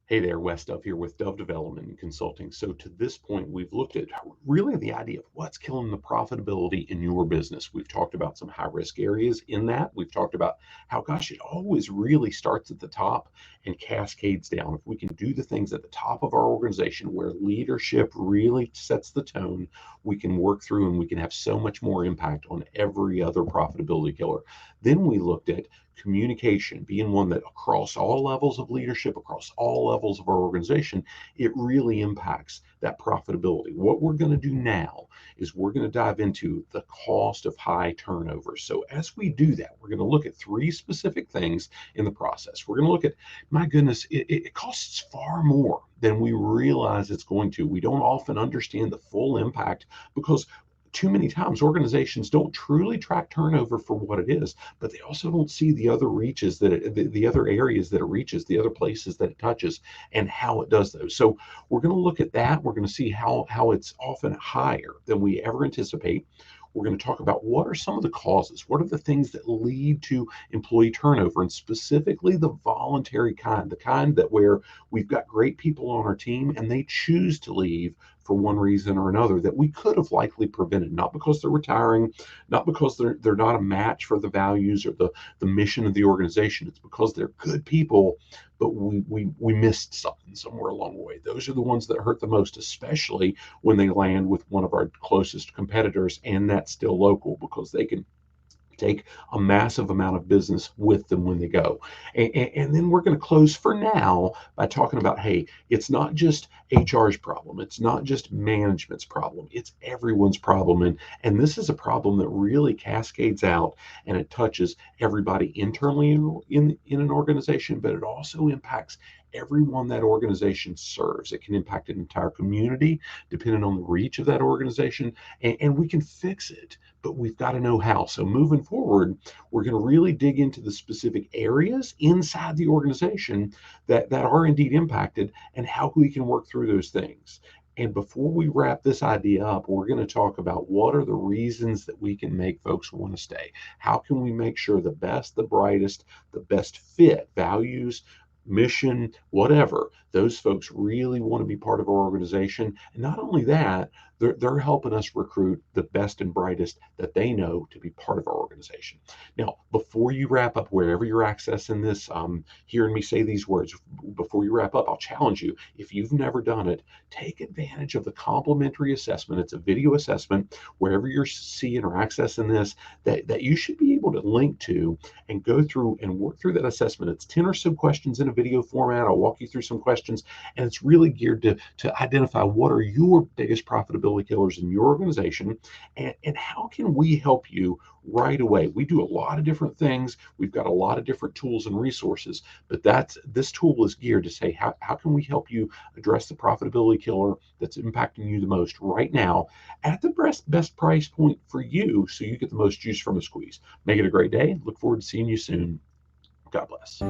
Hey there, Wes Dove here with Dove Development and Consulting. So to this point, we've looked at really the idea of what's killing the profitability in your business. We've talked about some high risk areas in that. We've talked about how, gosh, it always really starts at the top and cascades down. If we can do the things at the top of our organization where leadership really sets the tone, we can work through and we can have so much more impact on every other profitability killer. Then we looked at communication being one that across all levels of leadership, across all levels of our organization, it really impacts that profitability. What we're going to do now is we're going to dive into the cost of high turnover. So as we do that, we're going to look at three specific things in the process. We're going to look at, my goodness, it costs far more than we realize it's going to. We don't often understand the full impact because too many times organizations don't truly track turnover for what it is, but they also don't see the other reaches the other areas that it reaches, the other places that it touches, and how it does those. So we're going to look at that. We're going to see how it's often higher than we ever anticipate. We're going to talk about what are some of the causes, what are the things that lead to employee turnover, and specifically the voluntary kind, the kind that where we've got great people on our team and they choose to leave for one reason or another that we could have likely prevented, not because they're retiring, not because they're not a match for the values or the mission of the organization. It's because they're good people, but we missed something somewhere along the way. Those are the ones that hurt the most, especially when they land with one of our closest competitors, and that's still local because they can take a massive amount of business with them when they go. And then we're going to close for now by talking about, hey, it's not just HR's problem. It's not just management's problem. It's everyone's problem. And this is a problem that really cascades out and it touches everybody internally in an organization, but it also impacts everyone that organization serves. It can impact an entire community depending on the reach of that organization, and we can fix it, but we've got to know how. So moving forward, we're going to really dig into the specific areas inside the organization that are indeed impacted and how we can work through those things. And before we wrap this idea up, we're going to talk about what are the reasons that we can make folks want to stay. How can we make sure the best, the brightest, the best fit, values, mission, whatever, those folks really want to be part of our organization. And not only that, they're helping us recruit the best and brightest that they know to be part of our organization. Now, before you wrap up, wherever you're accessing this, hearing me say these words, before you wrap up, I'll challenge you. If you've never done it, take advantage of the complimentary assessment. It's a video assessment wherever you're seeing or accessing this that you should be able to link to and go through and work through that assessment. It's 10 or so questions in a video format. I'll walk you through some questions, and it's really geared to identify what are your biggest profitability killers in your organization, and how can we help you right away. We do a lot of different things. We've got a lot of different tools and resources, but this tool is geared to say, how can we help you address the profitability killer that's impacting you the most right now at the best price point for you so you get the most juice from the squeeze. Make it a great day. Look forward to seeing you soon. God bless.